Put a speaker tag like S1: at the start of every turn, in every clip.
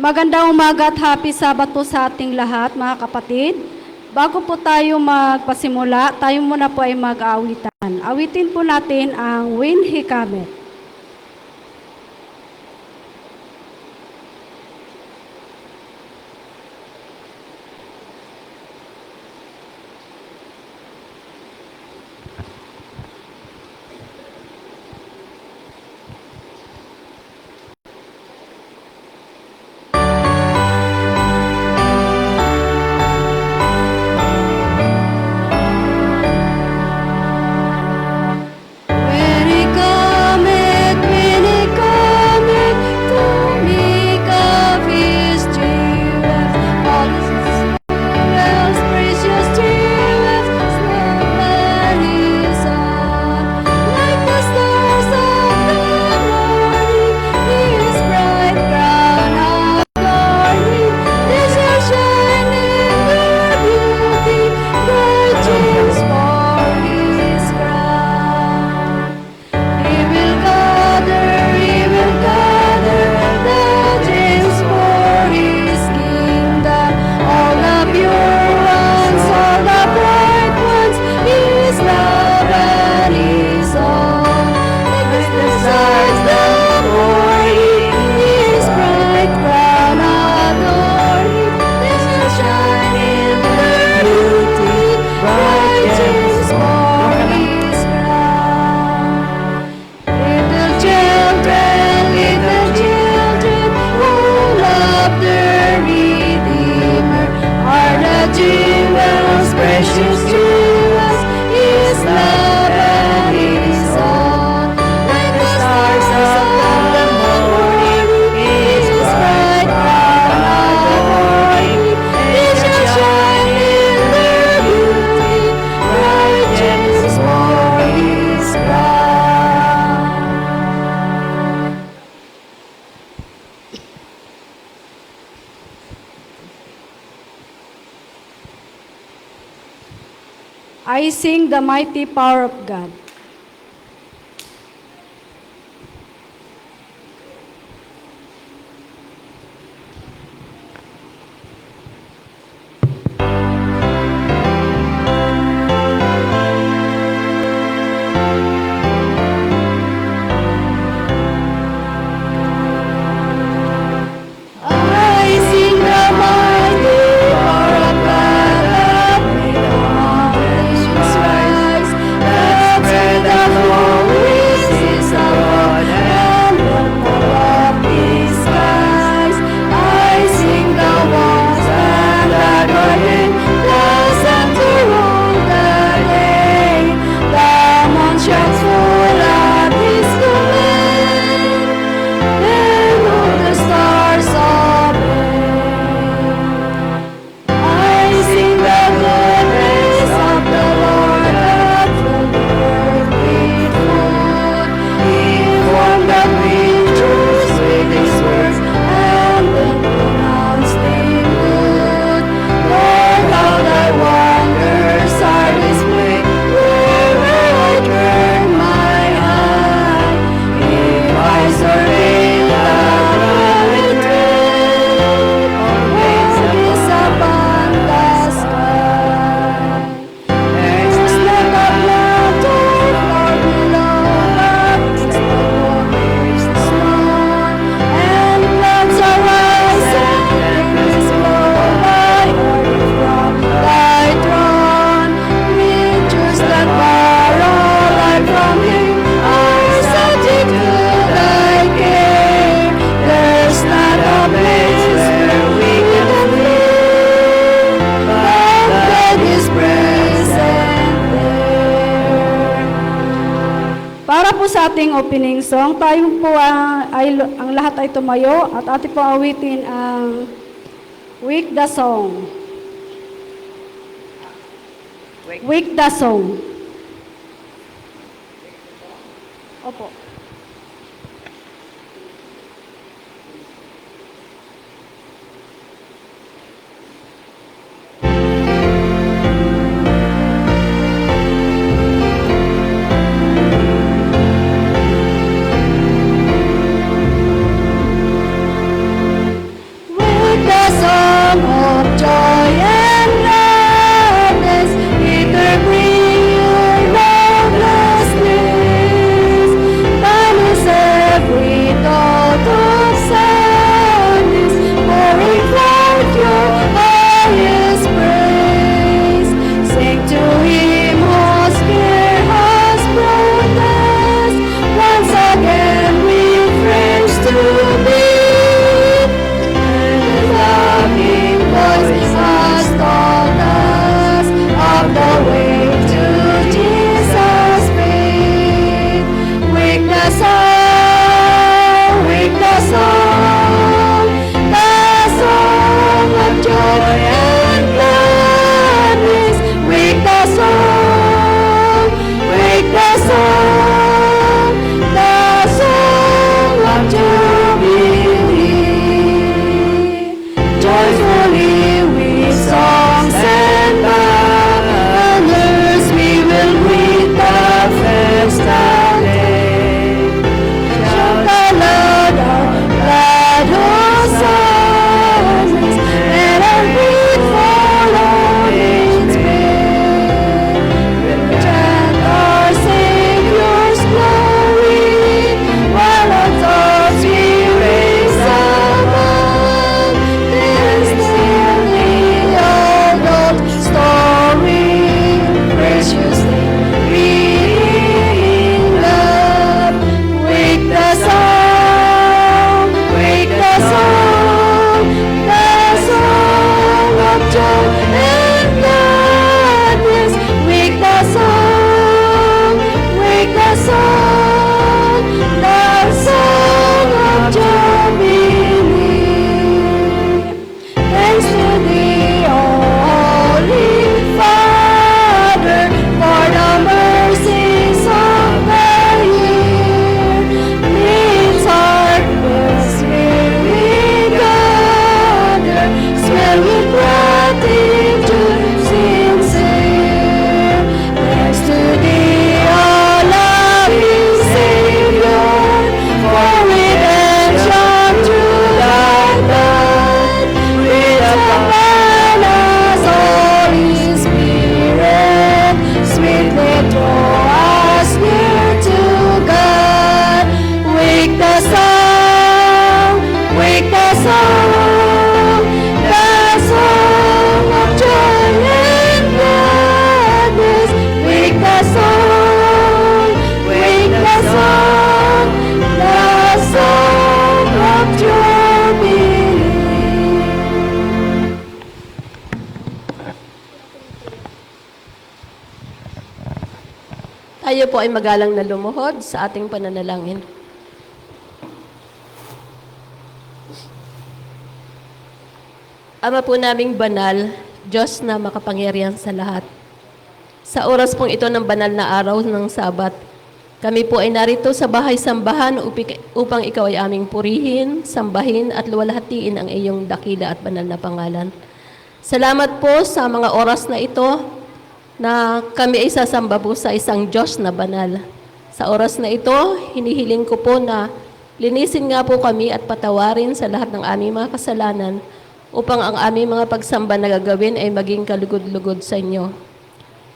S1: Magandang umaga at happy Sabat po sa ating lahat, mga kapatid. Bago po tayo magpasimula, tayo muna po ay mag-aawitan. Awitin po natin ang When He Cometh. I sing the mighty power of God. Para po sa ating opening song, tayo po ang lahat ay tumayo at ating po awitin ang Wake the Song. Wake the Song. Opo. with gratitude sincere. Thanks to thee, O loving Savior, for redemption through thy blood. With upon us, Holy Spirit, sweetly draw us near to God. Wake the song, the song of joy and gladness. Wake the song, the song of jubilee.
S2: Tayo po ay magalang na lumuhod sa ating pananalangin. Ama po naming banal, Diyos na makapangyarihan sa lahat. Sa oras pong ito ng banal na araw ng Sabat, kami po ay narito sa bahay-sambahan upang ikaw ay aming purihin, sambahin at luwalhatiin ang iyong dakila at banal na pangalan. Salamat po sa mga oras na ito na kami ay sasamba po sa isang Diyos na banal. Sa oras na ito, hinihiling ko po na linisin nga po kami at patawarin sa lahat ng aming mga kasalanan upang ang aming mga pagsamba na gagawin ay maging kalugod-lugod sa inyo.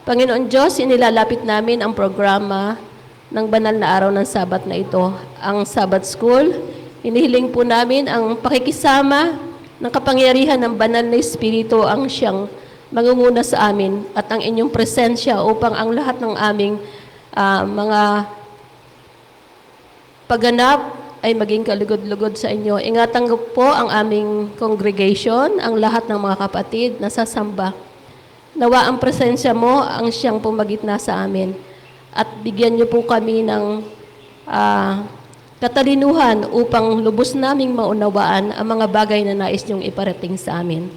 S2: Panginoon Diyos, inilalapit namin ang programa ng banal na araw ng Sabat na ito, ang Sabbath School. Inihiling po namin ang pakikisama ng kapangyarihan ng banal na Espiritu ang siyang mangunguna sa amin at ang inyong presensya upang ang lahat ng aming mga pagganap ay maging kalugod-lugod sa inyo. Ingatan po ang aming congregation, ang lahat ng mga kapatid na sasamba. Nawa ang presensya mo ang siyang pumagitna sa amin. At bigyan niyo po kami ng katalinuhan upang lubos naming maunawaan ang mga bagay na nais niyong iparating sa amin.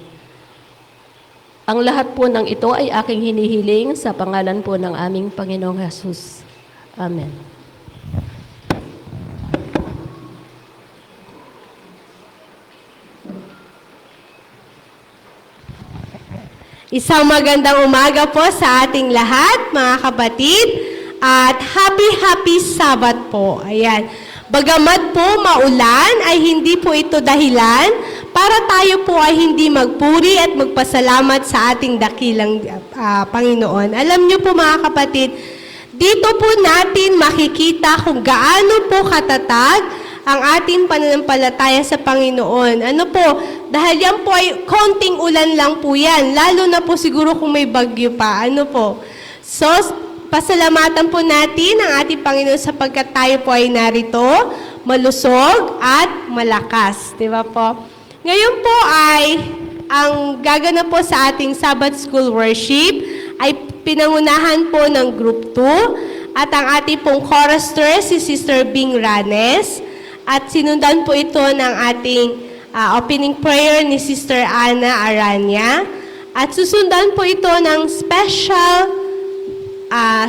S2: Ang lahat po ng ito ay aking hinihiling sa pangalan po ng aming Panginoong Jesus. Amen.
S3: Isang magandang umaga po sa ating lahat, mga kapatid, at happy Sabat po. Ayan. Bagamat po maulan, ay hindi po ito dahilan para tayo po ay hindi magpuri at magpasalamat sa ating dakilang Panginoon. Alam niyo po mga kapatid, dito po natin makikita kung gaano po katatag ang ating pananampalataya sa Panginoon. Ano po, dahil yan po ay konting ulan lang po yan, lalo na po siguro kung may bagyo pa. Ano po? So, pasalamatan po natin ang ating Panginoon sapagkat tayo po ay narito, malusog at malakas. Di ba po? Ngayon po ay, ang gaganap po sa ating Sabbath School Worship ay pinangunahan po ng Group 2 at ang ating pong chorister si Sister Bing Ranes. At sinundan po ito ng ating opening prayer ni Sister Ana Aranya. At susundan po ito ng special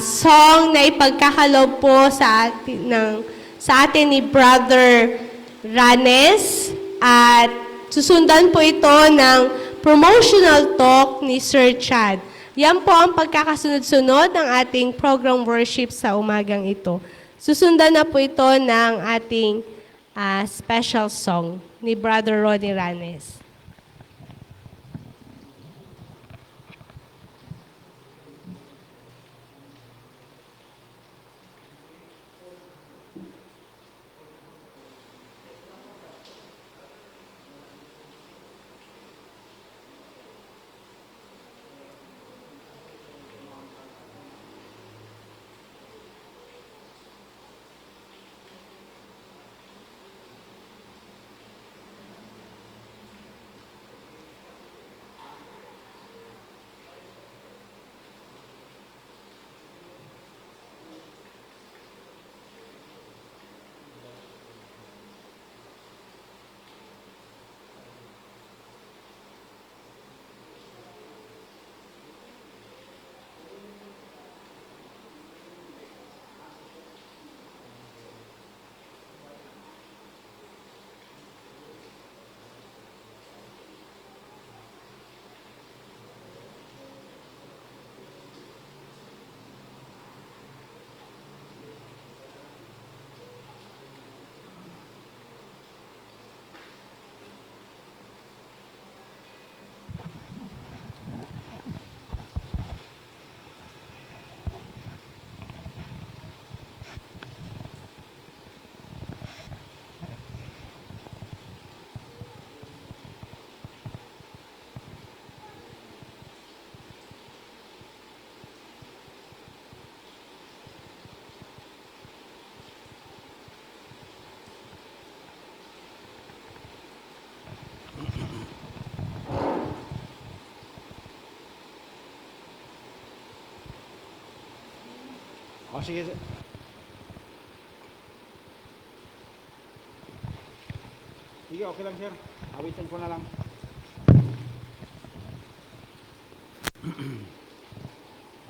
S3: song na ipagkakalob po sa atin ni Brother Ranes. At susundan po ito ng promotional talk ni Sir Chad. Yan po ang pagkakasunod-sunod ng ating program worship sa umagang ito. Susundan na po ito ng ating special song ni Brother Ronnie Ranes.
S4: O, sige. Sige, okay lang, sir. Awitin ko na lang.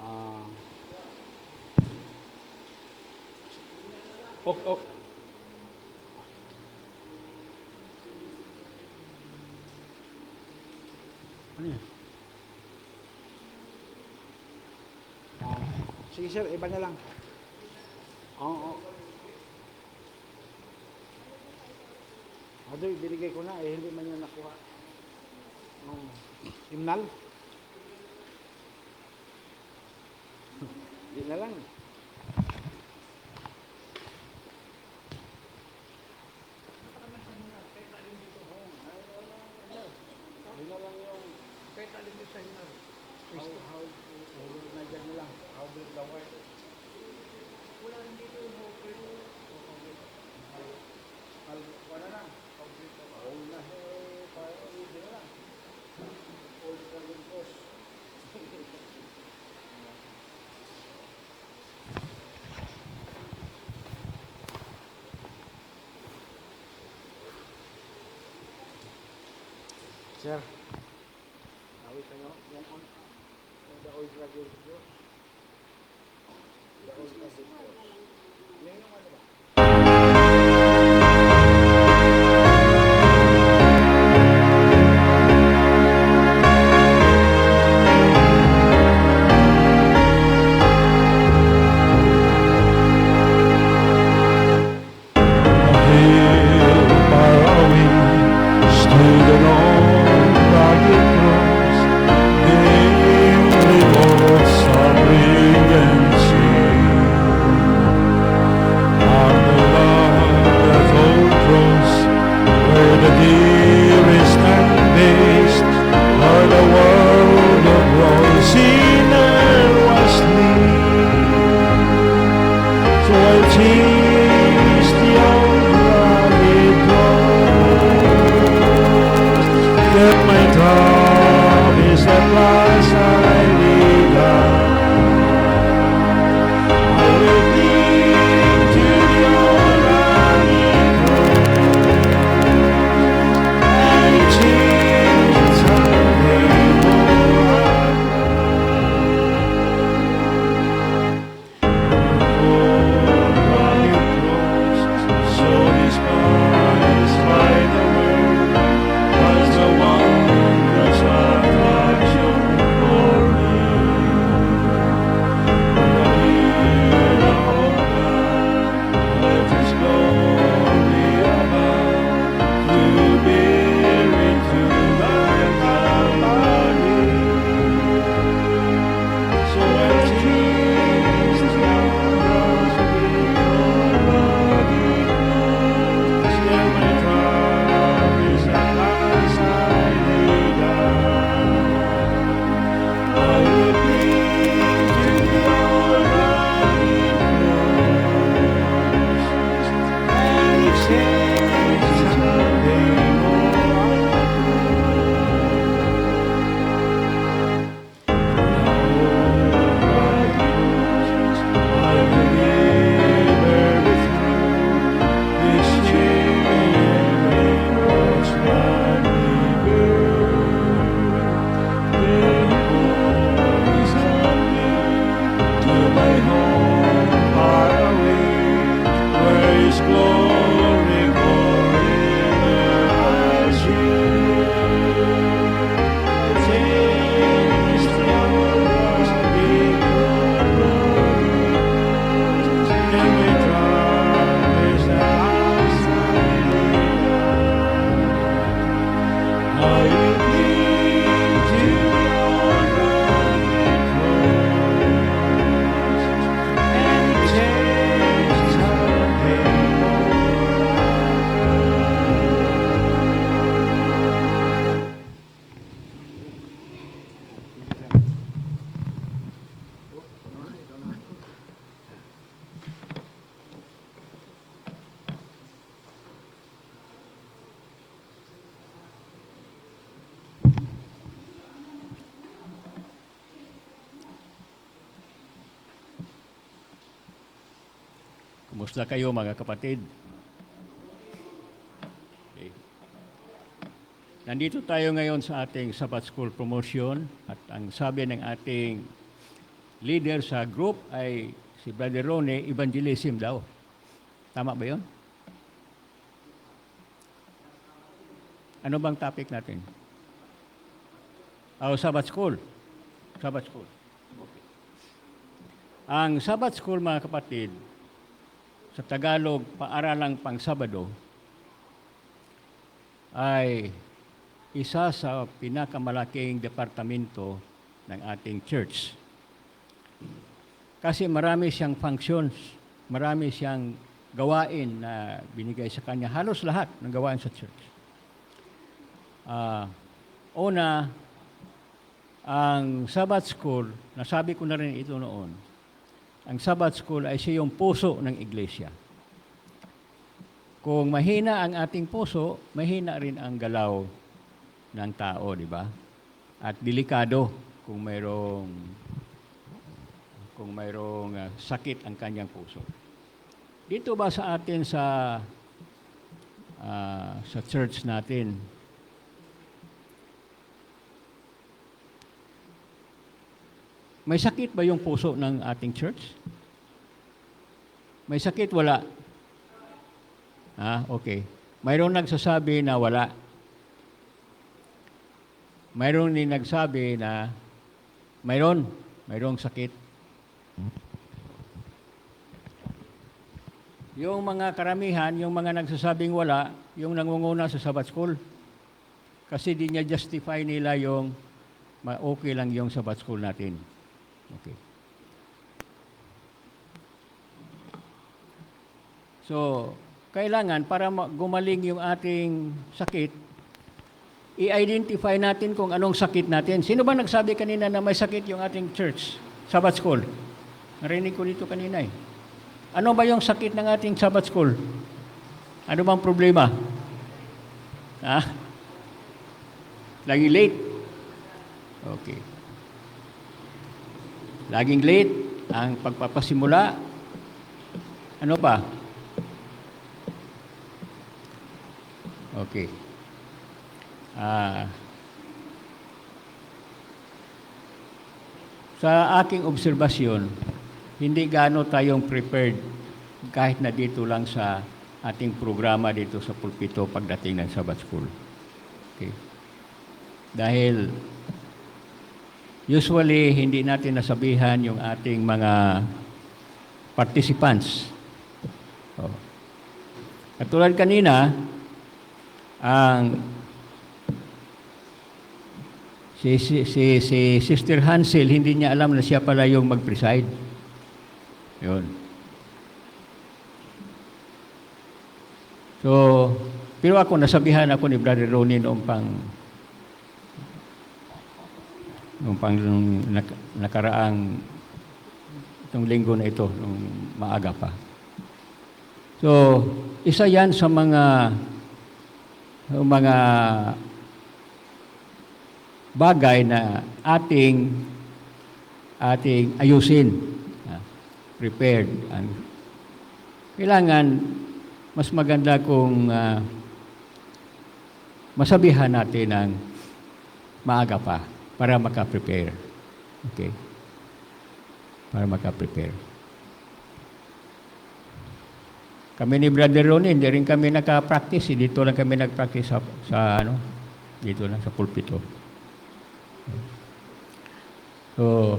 S4: Ah. Ok, ok. Ano yan? Ah, sige, sir. Iba na lang. Oo. Adoy, binigay ko na. Hindi man yun nakuha. Himnal? Hindi na lang. Hindi na lang yung... Kahit alin mo sa himnal. How nandiyan na lang. How big the work. Wala rin dito yung wala na. All na. Parang hindi na lang. All na rin po. Sir, awit kayo. Yung on. The old graduate. The old graduate. Yung ano ba?
S5: Ang Kumusta kayo mga kapatid? Okay. Nandito tayo ngayon sa ating Sabbath School promotion at ang sabi ng ating leader sa group ay si Brother Ronnie, evangelism daw. Tama ba yun? Ano bang topic natin? Sabbath School. Sabbath School. Okay. Ang Sabbath School, mga kapatid, sa Tagalog, paaralang pang Sabado, ay isa sa pinakamalaking departamento ng ating church. Kasi marami siyang functions, marami siyang gawain na binigay sa kanya. Halos lahat ng gawain sa church. Una, ang Sabbath School, nasabi ko na rin ito noon, ang Sabbath School ay siya yung puso ng iglesia. Kung mahina ang ating puso, mahina rin ang galaw ng tao, di ba? At delikado kung mayroong sakit ang kanyang puso. Dito ba sa atin sa church natin, may sakit ba yung puso ng ating church? May sakit? Wala. Okay. Mayroong nagsasabi na wala. Mayroong din nagsabi na mayroong sakit. Yung mga karamihan, yung mga nagsasabing wala, yung nangunguna sa Sabbath School. Kasi di niya justify nila yung okay lang yung Sabbath School natin. Okay. So, kailangan para gumaling yung ating sakit, i-identify natin kung anong sakit natin. Sino ba nagsabi kanina na may sakit yung ating church, Sabbath School? Narinig ko dito kanina eh. Ano ba yung sakit ng ating Sabbath School? Ano bang problema? Lagi late? Okay. Laging late ang pagpapasimula. Ano pa? Okay. Sa aking obserbasyon, hindi gaano tayong prepared kahit na dito lang sa ating programa dito sa pulpito pagdating ng Sabbath School. Okay. Dahil usually, hindi natin nasabihan yung ating mga participants. Katulad kanina, ang si Sister Hansel, hindi niya alam na siya pala yung mag-preside. Yun. So, pero ako, nasabihan ako ni Brother Ronnie noong nakaraang itong linggo na ito, nung maaga pa. So, isa yan sa mga bagay na ating ayusin, prepared. Kailangan mas maganda kung masabihan natin ng maaga pa para maka-prepare. Okay? Para maka-prepare. Kami ni Brother Ronnie, hindi rin kami naka-practice. Dito lang kami nag-practice dito lang sa pulpito. So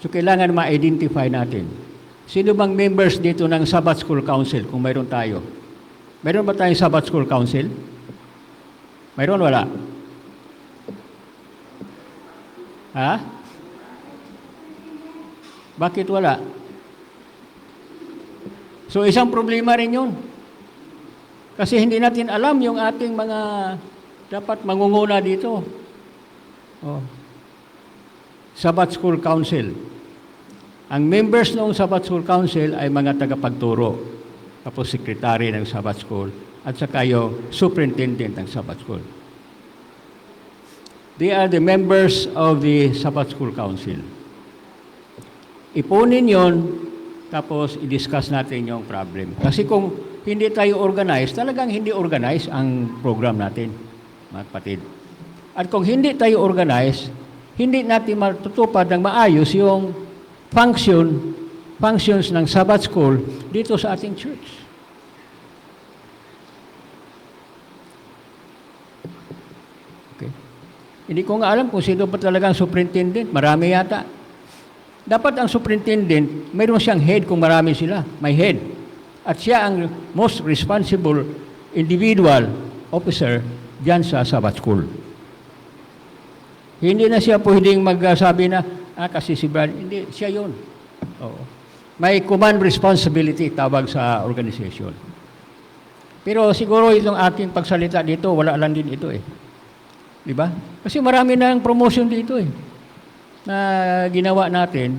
S5: kailangan ma-identify natin. Sino bang members dito ng Sabbath School Council kung mayroon tayo? Mayroon ba tayong Sabbath School Council? Mayroon, wala? Bakit wala? So, isang problema rin yun. Kasi hindi natin alam yung ating mga dapat mangunguna dito. Sabbath School Council. Ang members ng Sabbath School Council ay mga tagapagturo, tapos sekretary ng Sabbath School, at saka yung superintendent ng Sabbath School. They are the members of the Sabbath School Council. Ipunin yon tapos i-discuss natin yung problem. Kasi kung hindi tayo organized, talagang hindi organized ang program natin, mga kapatid. At kung hindi tayo organized, hindi natin matutupad ng maayos yung functions ng Sabbath School dito sa ating church. Okay. Hindi ko nga alam kung sino pa talagang superintendent. Marami yata. Dapat ang superintendent, mayroon siyang head kung marami sila. May head. At siya ang most responsible individual officer diyan sa Sabbath School. Hindi na siya pwedeng magsabi na, kasi si Brad, hindi, siya yun. Oo. May command responsibility tawag sa organization. Pero siguro itong aking pagsalita dito, wala lang din ito eh. Di ba? Kasi marami na ang promotion dito eh, na ginawa natin.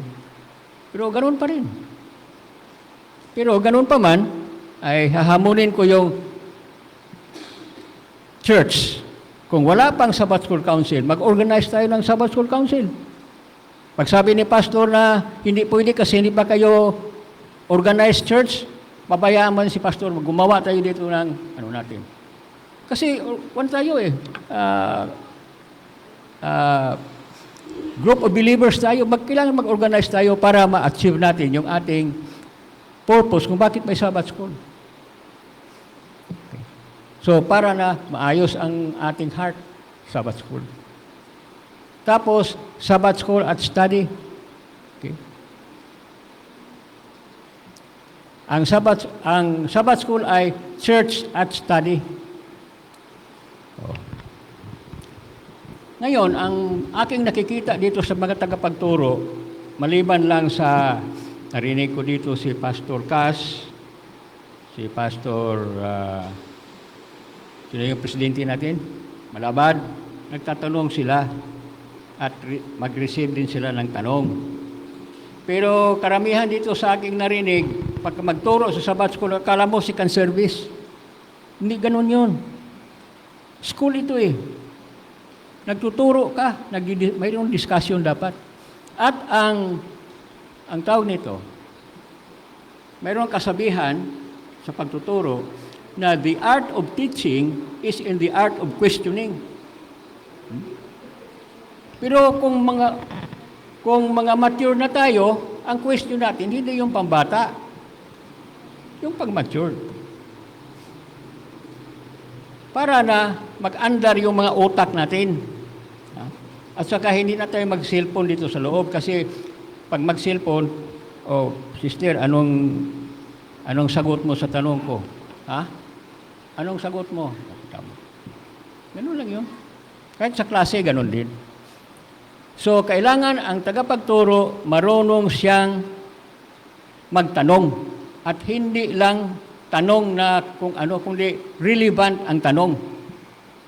S5: Pero ganoon pa rin. Pero ganoon pa man, ay hahamunin ko yung church. Kung wala pang Sabbath School Council, mag-organize tayo ng Sabbath School Council. Pag sabi ni pastor na hindi pwede kasi hindi pa kayo organized church, pabayaan man si pastor, gumawa tayo dito ng ano natin. Kasi tayo eh, group of believers tayo, kailangan mag-organize tayo para ma-achieve natin yung ating purpose kung bakit may Sabbath School. Okay. So, para na maayos ang ating heart, Sabbath School. Tapos, Sabbath School at study. Okay. Ang Sabbath School ay church at study. Oh. Ngayon, ang aking nakikita dito sa mga tagapagturo, maliban lang sa narinig ko dito si Pastor Cas, si Pastor, sino yung presidente natin? Malabad, nagtatanong sila at mag-receive din sila ng tanong. Pero karamihan dito sa aking narinig, pag magturo sa Sabbath School, akala mo second service. Hindi ganun yun. School ito eh. Nagtuturo ka, mayroong discussion dapat. At ang tawag nito, mayroong kasabihan sa pagtuturo na the art of teaching is in the art of questioning. Pero kung mga mature na tayo, ang question natin hindi yung pambata, yung pag-mature. Para na mag-andar yung mga utak natin. At saka hindi na tayo mag-cellphone dito sa loob kasi pag mag-cellphone, sister, anong sagot mo sa tanong ko? Ha? Anong sagot mo? Ganun lang yun. Kahit sa klase, ganun din. So, kailangan ang tagapagturo marunong siyang magtanong at hindi lang tanong na kung ano, kundi relevant ang tanong.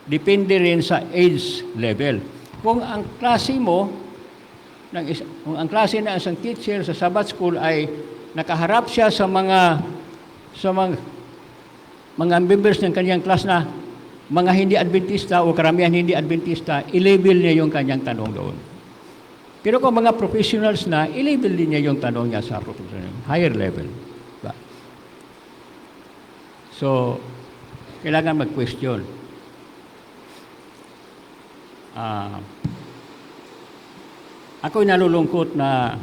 S5: Depende rin sa age level. Kung ang klase mo, kung ang klase na isang teacher sa Sabbath School ay nakaharap siya sa mga members ng kanyang class na mga hindi Adventista o karamihan hindi Adventista, i-label niya yung kanyang tanong doon. Pero kung mga professionals na, i-label din niya yung tanong niya sa higher level. Diba? So, kailangan mag-question. Ako'y nalulungkot na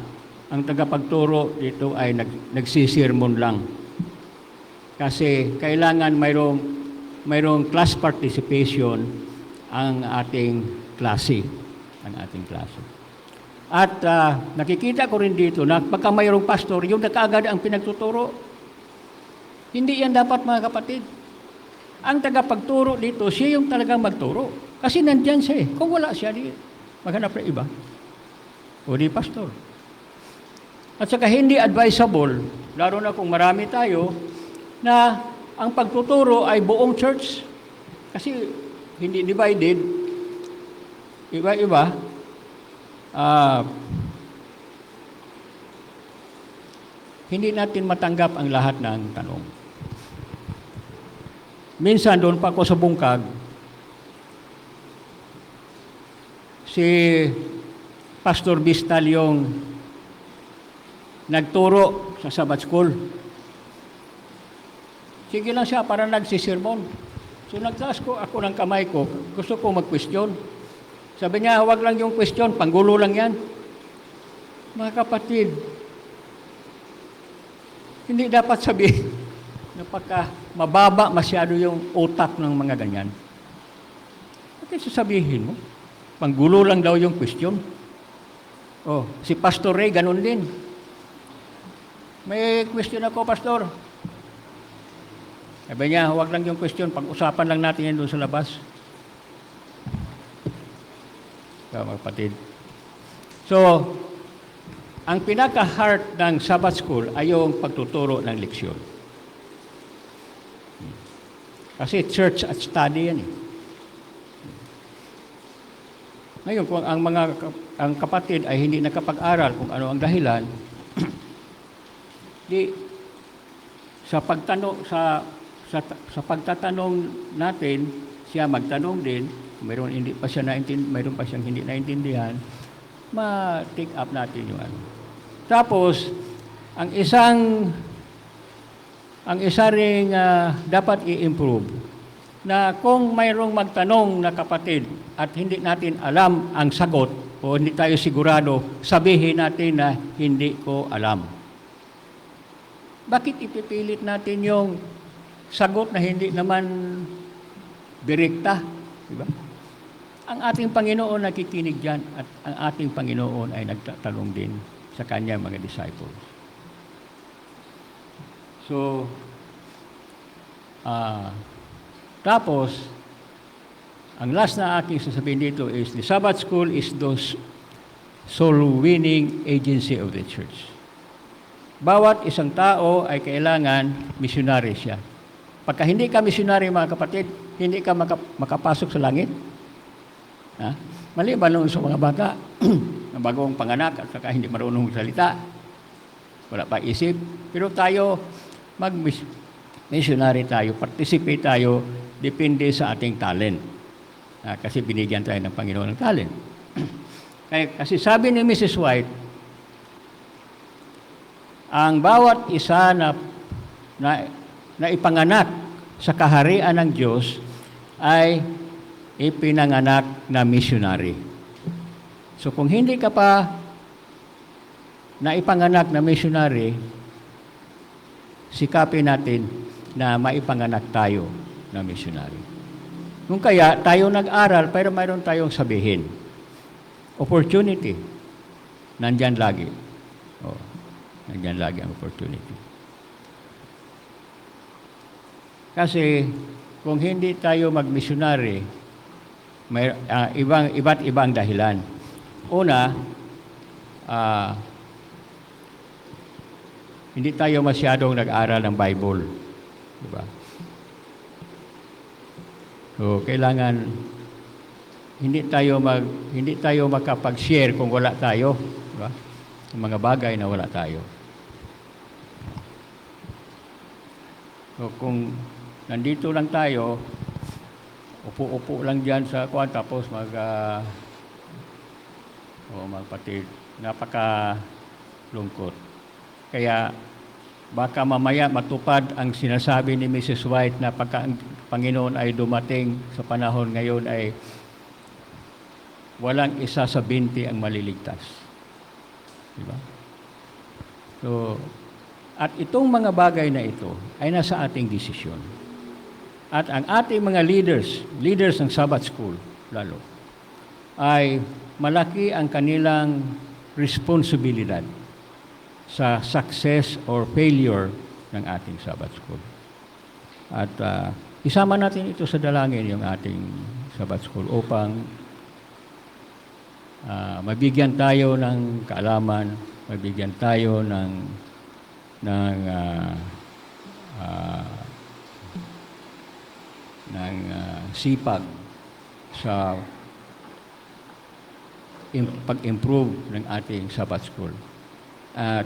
S5: ang tagapagturo dito ay nagsisirmon lang. Kasi kailangan mayroong class participation ang ating klase. At nakikita ko rin dito na pagka mayroong pastor, yung nakaagad ang pinagtuturo. Hindi yan dapat, mga kapatid. Ang tagapagturo dito, siya yung talagang magturo. Kasi nandyan siya eh. Kung wala siya, maghanap na iba. O di pastor. At saka hindi advisable, lalo na kung marami tayo, na ang pagtuturo ay buong church. Kasi hindi divided. Iba-iba. Hindi natin matanggap ang lahat ng tanong. Minsan doon pa ako sa bungkag, si Pastor Bistal yung nagturo sa Sabbath School. Sige lang siya, parang nagsisirmon. So nagtaas ko ako ng kamay ko, gusto ko mag-question. Sabi niya, huwag lang yung question, panggulo lang yan. Mga kapatid, hindi dapat sabihin na pagka mababa masyado yung utak ng mga ganyan. Bakit sasabihin mo? Panggulo lang daw yung question. Oh, si Pastor Ray, ganun din. May question ako, Pastor. Sabi niya, huwag lang yung question, pag-usapan lang natin yan doon sa labas. Mga kapatid. So, ang pinaka-heart ng Sabbath School ay yung pagtuturo ng leksyon. Kasi church at study yan eh. Ngayon, kung ang kapatid ay hindi nakapag-aral kung ano ang dahilan, di sa pagtatanong natin, siya magtanong din, mayroon pa siyang hindi naintindihan, ma-take up natin yung ano. Tapos, ang isa ring dapat i-improve na kung mayroong magtanong na kapatid at hindi natin alam ang sagot o hindi tayo sigurado, sabihin natin na hindi ko alam. Bakit ipipilit natin yung sagot na hindi naman direkta? Diba? Ang ating Panginoon nakikinig dyan at ang ating Panginoon ay nagtatanong din sa kanyang mga disciples. So, tapos, ang last na aking sasabihin dito is the Sabbath School is the soul-winning agency of the church. Bawat isang tao ay kailangan missionary siya. Pagka hindi ka missionary, mga kapatid, hindi ka makapasok sa langit. Ha? Maliban lang sa mga bata na bagong panganak at saka hindi marunong magsalita. Wala pa isip. Pero tayo, mag-missionary tayo, participate tayo, depende sa ating talent. Kasi binigyan tayo ng Panginoon ng talent. Kasi sabi ni Mrs. White, ang bawat isa na ipanganak sa kaharian ng Diyos ay ipinanganak na missionary. So kung hindi ka pa na ipanganak na missionary, sikapin natin na maipanganak tayo na missionary. Kung kaya tayo nag-aral, pero mayroon tayong sabihin. Opportunity. Nandyan lagi. Oh, nandyan lagi ang opportunity. Kasi kung hindi tayo mag-missionary, may iba't ibang dahilan. Una, hindi tayo masyadong nag-aral ng Bible. Diba? So, kailangan hindi tayo makapag-share kung wala tayo, diba? Yung mga bagay na wala tayo. So, kung nandito lang tayo, upo-upo lang diyan sa kuwan, tapos mga patid, napaka-lungkot. Kaya baka mamaya matupad ang sinasabi ni Mrs. White na pagka ang Panginoon ay dumating sa panahon ngayon ay walang isa sa 20 ang maliligtas. Diba? So, at itong mga bagay na ito ay nasa ating desisyon. At ang ating mga leaders ng Sabbath School, lalo, ay malaki ang kanilang responsibilidad sa success or failure ng ating Sabbath School. At isama natin ito sa dalangin, yung ating Sabbath School, upang mabigyan tayo ng kaalaman, mabigyan tayo ng sipag sa pag-improve ng ating Sabbath School. At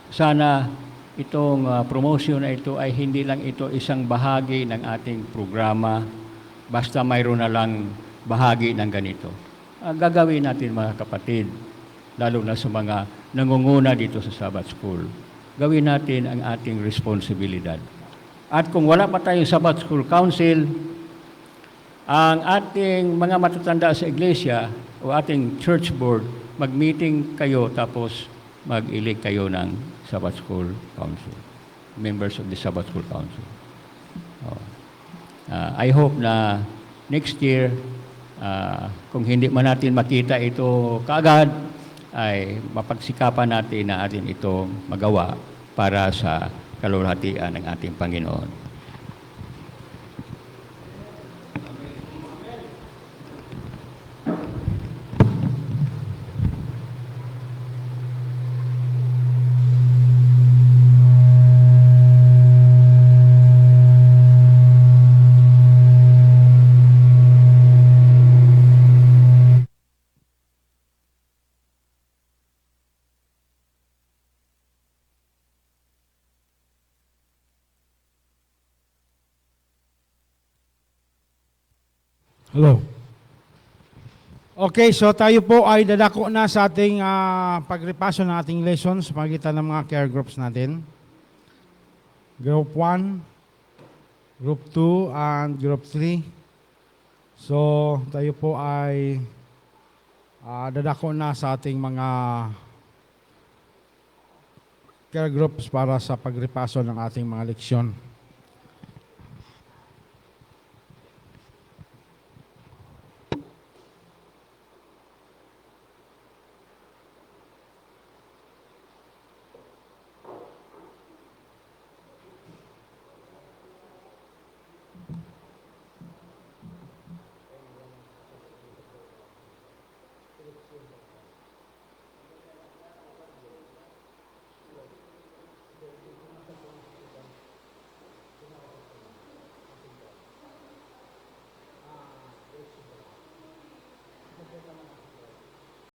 S5: sana itong promotion na ito ay hindi lang ito isang bahagi ng ating programa, basta mayroon na lang bahagi ng ganito. Gagawin natin, mga kapatid, lalo na sa mga nangunguna dito sa Sabbath School, gawin natin ang ating responsibilidad. At kung wala pa tayong Sabbath School Council, ang ating mga matatanda sa iglesia o ating church board, mag-meeting kayo tapos mag-elect kayo ng Sabbath School Council, members of the Sabbath School Council. I hope na next year, kung hindi man natin makita ito kaagad, ay mapagsikapan natin na atin ito magawa para sa kalulhatian ng ating Panginoon.
S4: Hello. Okay, so tayo po ay dadako na sa ating pagrepaso ng ating lessons sa pagitan ng mga care groups natin. Group 1, Group 2, and Group 3. So, tayo po ay dadako na sa ating mga care groups para sa pagrepaso ng ating mga leksyon.